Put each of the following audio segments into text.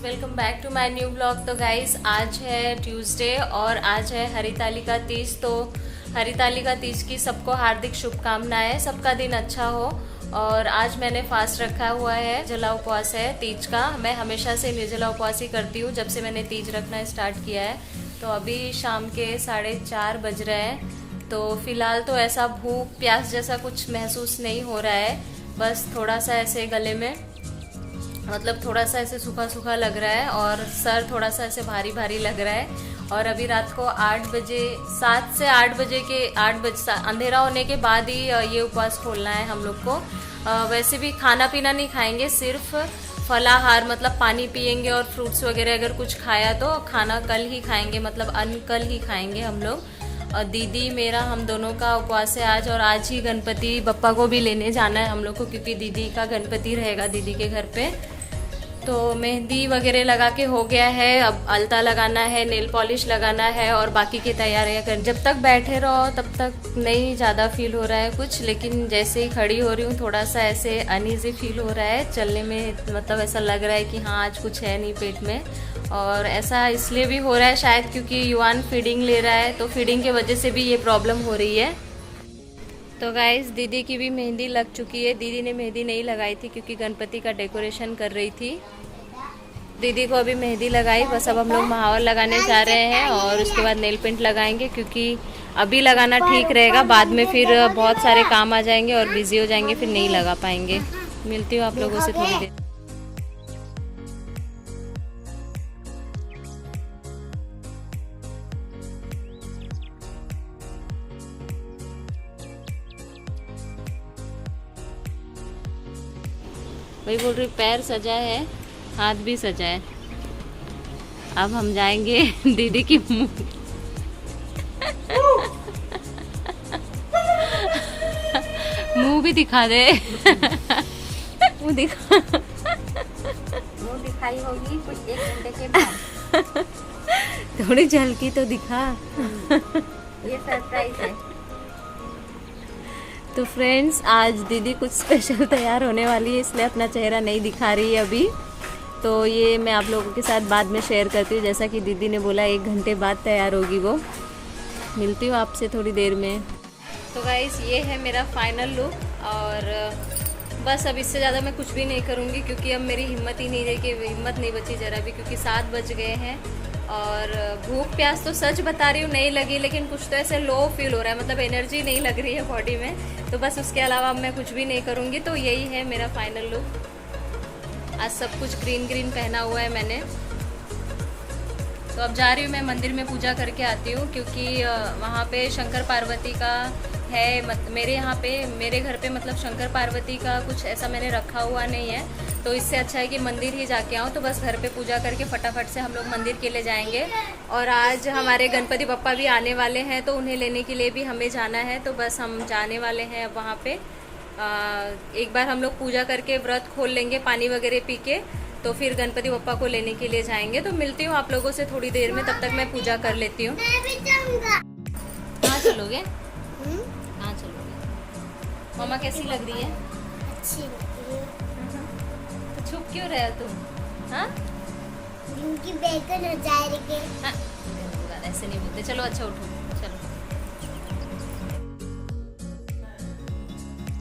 Welcome back to my new blog. तो guys आज है ट्यूसडे और आज है हरितालिका तीज। तो हरितालिका तीज की सबको हार्दिक शुभकामनाएं, सबका दिन अच्छा हो। और आज मैंने फास्ट रखा हुआ है, निर्जला उपवास है तीज का। मैं हमेशा से निर्जला उपवास ही करती हूँ जब से मैंने तीज रखना स्टार्ट किया है। तो अभी शाम के 4:30 बज रहे हैं। तो फिलहाल तो ऐसा भूख प्यास जैसा कुछ महसूस नहीं हो रहा है, बस थोड़ा सा ऐसे गले में मतलब थोड़ा सा ऐसे सूखा सूखा लग रहा है और सर थोड़ा सा ऐसे भारी भारी लग रहा है। और अभी रात को 8 बजे 7 से 8 बजे के 8 बजे अंधेरा होने के बाद ही ये उपवास खोलना है हम लोग को। वैसे भी खाना पीना नहीं खाएंगे, सिर्फ फलाहार मतलब पानी पियेंगे और फ्रूट्स वगैरह अगर कुछ खाया तो खाना कल ही खाएंगे, मतलब अन्न कल ही खाएंगे हम लोग। और दीदी मेरा हम दोनों का उपवास है आज। और आज ही गणपति बप्पा को भी लेने जाना है हम लोग को, क्योंकि दीदी का गणपति रहेगा दीदी के घर पे। तो मेहंदी वगैरह लगा के हो गया है, अब अलता लगाना है, नेल पॉलिश लगाना है और बाकी की तैयारियां कर। जब तक बैठे रहो तब तक नहीं ज़्यादा फील हो रहा है कुछ, लेकिन जैसे ही खड़ी हो रही हूँ थोड़ा सा ऐसे अनईजी फील हो रहा है चलने में। मतलब ऐसा लग रहा है कि हाँ आज कुछ है नहीं पेट में। और ऐसा इसलिए भी हो रहा है शायद क्योंकि युवान फीडिंग ले रहा है, तो फीडिंग की वजह से भी ये प्रॉब्लम हो रही है। तो गाइस दीदी की भी मेहंदी लग चुकी है। दीदी ने मेहंदी नहीं लगाई थी क्योंकि गणपति का डेकोरेशन कर रही थी। दीदी को अभी मेहंदी लगाई, बस अब हम लोग महावर लगाने जा रहे हैं और उसके बाद नेल पेंट लगाएंगे, क्योंकि अभी लगाना ठीक रहेगा, बाद में फिर बहुत सारे काम आ जाएंगे और बिजी हो जाएंगे, फिर नहीं लगा पाएंगे। मिलती हूँ आप लोगों से थोड़ी देर। वही बोल रही पैर सजा है, हाथ भी सजा है। अब हम जाएंगे दीदी की मुंह मुंह भी दिखा दे मुंह दिखा, मुंह दिखाई होगी कुछ 1 घंटे के बाद। थोड़ी झलकी तो दिखा। ये सरप्राइज है। तो फ्रेंड्स आज दीदी कुछ स्पेशल तैयार होने वाली है, इसलिए अपना चेहरा नहीं दिखा रही है अभी। तो ये मैं आप लोगों के साथ बाद में शेयर करती हूँ, जैसा कि दीदी ने बोला 1 घंटे बाद तैयार होगी वो। मिलती हूँ आपसे थोड़ी देर में। तो गाइस ये है मेरा फाइनल लुक और बस अब इससे ज़्यादा मैं कुछ भी नहीं करूँगी, क्योंकि अब मेरी हिम्मत ही नहीं रही, कि हिम्मत नहीं बची ज़रा भी, क्योंकि 7 बज गए हैं। और भूख प्यास तो सच बता रही हूँ नहीं लगी, लेकिन कुछ तो ऐसे लो फील हो रहा है, मतलब एनर्जी नहीं लग रही है बॉडी में। तो बस उसके अलावा अब मैं कुछ भी नहीं करूँगी। तो यही है मेरा फाइनल लुक। आज सब कुछ ग्रीन ग्रीन पहना हुआ है मैंने। तो अब जा रही हूँ मैं मंदिर में पूजा करके आती हूँ, क्योंकि वहाँ पे शंकर पार्वती का है। मेरे यहाँ पे मेरे घर पे मतलब शंकर पार्वती का कुछ ऐसा मैंने रखा हुआ नहीं है, तो इससे अच्छा है कि मंदिर ही जाके आऊँ। तो बस घर पे पूजा करके फटाफट से हम लोग मंदिर के लिए जाएंगे। और आज हमारे गणपति बप्पा भी आने वाले हैं, तो उन्हें लेने के लिए भी हमें जाना है। तो बस हम जाने वाले हैं अब वहाँ पे। एक बार हम लोग पूजा करके व्रत खोल लेंगे पानी वगैरह पी के, तो फिर गणपति बप्पा को लेने के लिए जाएंगे। तो मिलती हूँ आप लोगों से थोड़ी देर में, तब तक मैं पूजा कर लेती हूँ। कहाँ चलोगे? कहाँ चलोगे? मामा कैसी लग रही है? अच्छी लगती है। तो छुप क्यों रहे हो तुम? हाँ जिनकी बेकन हो जाएगी। हाँ ऐसे नहीं बोलते। चलो अच्छा उठो चलो।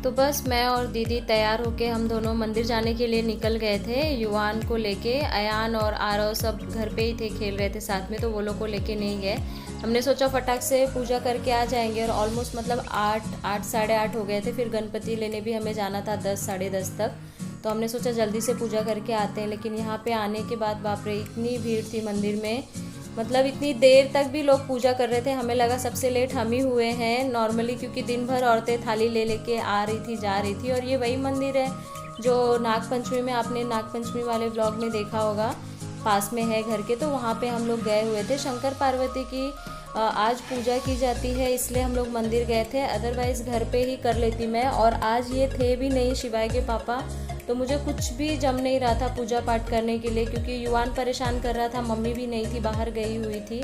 तो बस मैं और दीदी तैयार होके हम दोनों मंदिर जाने के लिए निकल गए थे। युवान को लेके, अयान और आरव सब घर पे ही थे, खेल रहे थे साथ में, तो वो लोग को लेके नहीं गए। हमने सोचा फटाक से पूजा करके आ जाएंगे, और ऑलमोस्ट मतलब 8 साढ़े 8 हो गए थे। फिर गणपति लेने भी हमें जाना था 10 साढ़े 10 तक, तो हमने सोचा जल्दी से पूजा करके आते हैं। लेकिन यहाँ पे आने के बाद बाप रे इतनी भीड़ थी मंदिर में, मतलब इतनी देर तक भी लोग पूजा कर रहे थे। हमें लगा सबसे लेट हम ही हुए हैं नॉर्मली, क्योंकि दिन भर औरतें थाली ले लेके आ रही थी जा रही थी। और ये वही मंदिर है जो नागपंचमी में आपने नागपंचमी वाले ब्लॉग में देखा होगा, पास में है घर के। तो वहाँ पे हम लोग गए हुए थे। शंकर पार्वती की आज पूजा की जाती है, इसलिए हम लोग मंदिर गए थे, अदरवाइज़ घर पे ही कर लेती मैं। और आज ये थे भी नहीं शिवाय के पापा, तो मुझे कुछ भी जम नहीं रहा था पूजा पाठ करने के लिए, क्योंकि युवान परेशान कर रहा था, मम्मी भी नहीं थी, बाहर गई हुई थी,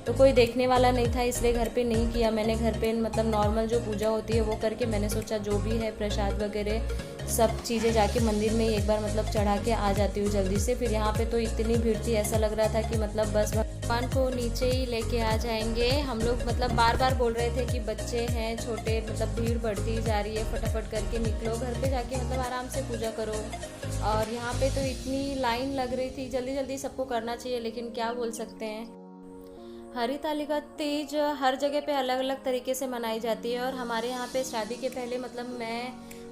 तो कोई देखने वाला नहीं था, इसलिए घर पे नहीं किया मैंने। घर पे मतलब नॉर्मल जो पूजा होती है वो करके मैंने सोचा जो भी है प्रसाद वगैरह सब चीज़ें जाके मंदिर में एक बार मतलब चढ़ा के आ जाती हूँ जल्दी से। फिर यहाँ पे तो इतनी भीड़ थी, ऐसा लग रहा था कि मतलब बस भगवान को नीचे ही लेके आ जाएंगे। हम लोग मतलब बार बार बोल रहे थे कि बच्चे हैं छोटे, मतलब भीड़ बढ़ती जा रही है, फटाफट करके निकलो, घर पे जाके मतलब आराम से पूजा करो। और यहाँ पे तो इतनी लाइन लग रही थी, जल्दी जल्दी सबको करना चाहिए, लेकिन क्या बोल सकते हैं। हरितालिका तीज हर जगह पे अलग अलग तरीके से मनाई जाती है। और हमारे यहाँ पे शादी के पहले मतलब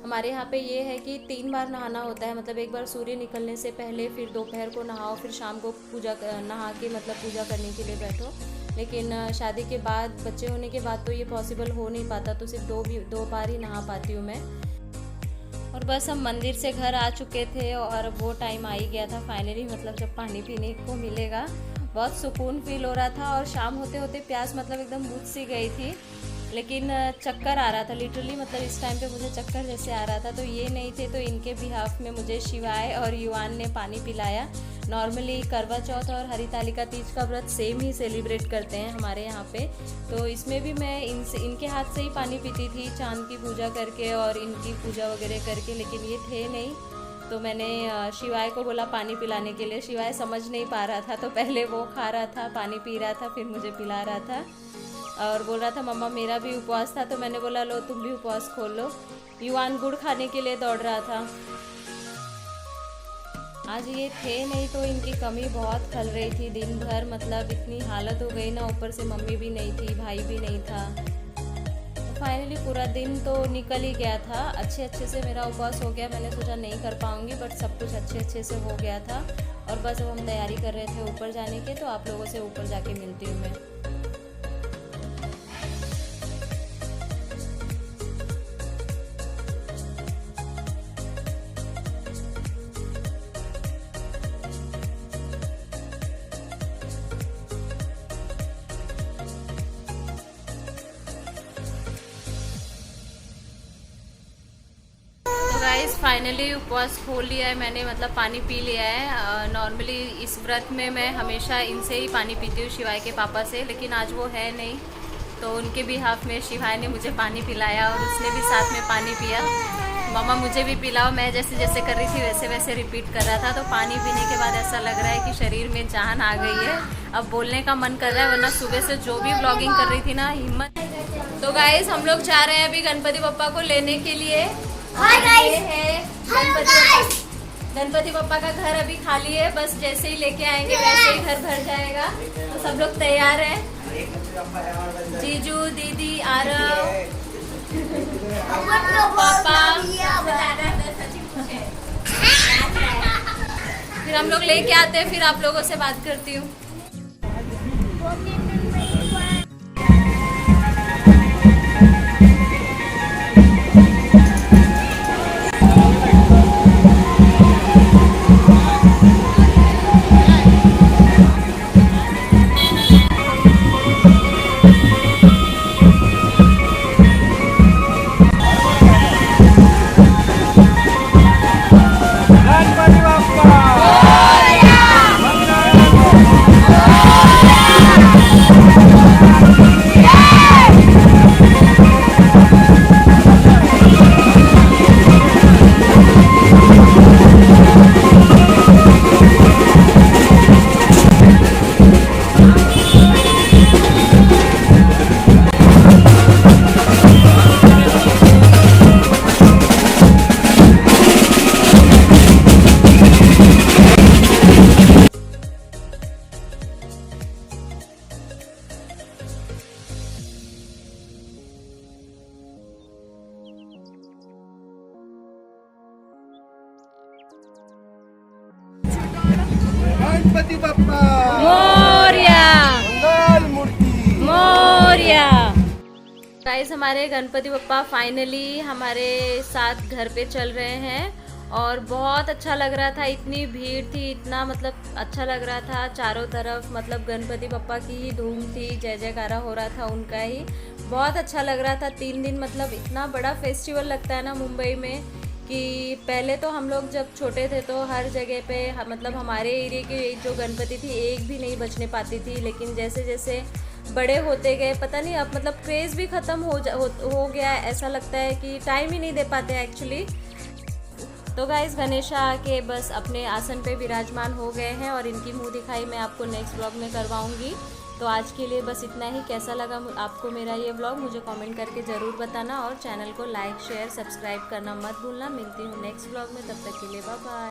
हमारे यहाँ पे ये है कि 3 बार नहाना होता है। मतलब एक बार सूर्य निकलने से पहले, फिर दोपहर को नहाओ, फिर शाम को नहा के मतलब पूजा करने के लिए बैठो। लेकिन शादी के बाद, बच्चे होने के बाद तो ये पॉसिबल हो नहीं पाता, तो सिर्फ 2 बार ही नहा पाती हूँ मैं। और बस हम मंदिर से घर आ चुके थे और वो टाइम आ ही गया था फाइनली, मतलब जब पानी पीने को मिलेगा। बहुत सुकून फील हो रहा था और शाम होते होते प्यास मतलब एकदम बुझ सी गई थी, लेकिन चक्कर आ रहा था लिटरली। मतलब इस टाइम पे मुझे चक्कर जैसे आ रहा था, तो ये नहीं थे तो इनके बिहाफ में मुझे शिवाय और युवान ने पानी पिलाया। नॉर्मली करवा चौथ और हरितालिका तीज का व्रत सेम ही सेलिब्रेट करते हैं हमारे यहाँ पे, तो इसमें भी मैं इनके हाथ से ही पानी पीती थी, चांद की पूजा करके और इनकी पूजा वगैरह करके। लेकिन ये थे नहीं, तो मैंने शिवाय को बोला पानी पिलाने के लिए। शिवाय समझ नहीं पा रहा था, तो पहले वो खा रहा था, पानी पी रहा था, फिर मुझे पिला रहा था और बोल रहा था मम्मा मेरा भी उपवास था। तो मैंने बोला लो तुम भी उपवास खोल लो। युवान गुड़ खाने के लिए दौड़ रहा था। आज ये थे नहीं तो इनकी कमी बहुत खल रही थी दिन भर, मतलब इतनी हालत हो गई ना, ऊपर से मम्मी भी नहीं थी, भाई भी नहीं था। फाइनली पूरा दिन तो निकल ही गया था, अच्छे से मेरा उपवास हो गया। मैंने सोचा नहीं कर पाऊंगी, बट सब कुछ अच्छे से हो गया था। और बस अब हम तैयारी कर रहे थे ऊपर जाने के, तो आप लोगों से ऊपर जाके मिलती हूँ मैं। गाइस फाइनली उपवास खोल लिया है मैंने, मतलब पानी पी लिया है। नॉर्मली इस व्रत में मैं हमेशा इनसे ही पानी पीती हूँ, शिवाय के पापा से, लेकिन आज वो है नहीं, तो उनके बिहाफ में शिवाय ने मुझे पानी पिलाया और उसने भी साथ में पानी पिया। मामा मुझे भी पिलाओ, मैं जैसे जैसे कर रही थी वैसे वैसे रिपीट कर रहा था। तो पानी पीने के बाद ऐसा लग रहा है कि शरीर में जान आ गई है, अब बोलने का मन कर रहा है, वरना सुबह से जो भी व्लॉगिंग कर रही थी ना, हिम्मत। तो गाइस हम लोग जा रहे हैं अभी गणपति बप्पा को लेने के लिए। ये है गणपति बप्पा का घर अभी खाली है, बस जैसे ही लेके आएंगे वैसे ही घर भर जाएगा। तो सब लोग तैयार हैं, जीजू दीदी आरव पापा, फिर हम लोग लेके आते हैं, फिर आप लोगों से बात करती हूँ। गणपति बप्पा मोरया मंगल मूर्ति मोरया। गाइस हमारे गणपति बप्पा फाइनली हमारे साथ घर पे चल रहे हैं और बहुत अच्छा लग रहा था। इतनी भीड़ थी, इतना मतलब अच्छा लग रहा था चारों तरफ, मतलब गणपति बप्पा की ही धूम थी, जय जयकारा हो रहा था उनका ही, बहुत अच्छा लग रहा था। 3 दिन मतलब इतना बड़ा फेस्टिवल लगता है ना मुंबई में, कि पहले तो हम लोग जब छोटे थे तो हर जगह पे मतलब हमारे एरिया की जो गणपति थी एक भी नहीं बचने पाती थी, लेकिन जैसे जैसे बड़े होते गए पता नहीं अब मतलब क्रेज़ भी ख़त्म हो गया है, ऐसा लगता है कि टाइम ही नहीं दे पाते एक्चुअली। तो गाइस गणेशा आके बस अपने आसन पे विराजमान हो गए हैं और इनकी मुंह दिखाई मैं आपको नेक्स्ट व्लॉग में करवाऊंगी। तो आज के लिए बस इतना ही। कैसा लगा आपको मेरा ये व्लॉग मुझे कमेंट करके ज़रूर बताना और चैनल को लाइक शेयर सब्सक्राइब करना मत भूलना। मिलती हूँ नेक्स्ट व्लॉग में, तब तक के लिए बाय बाय।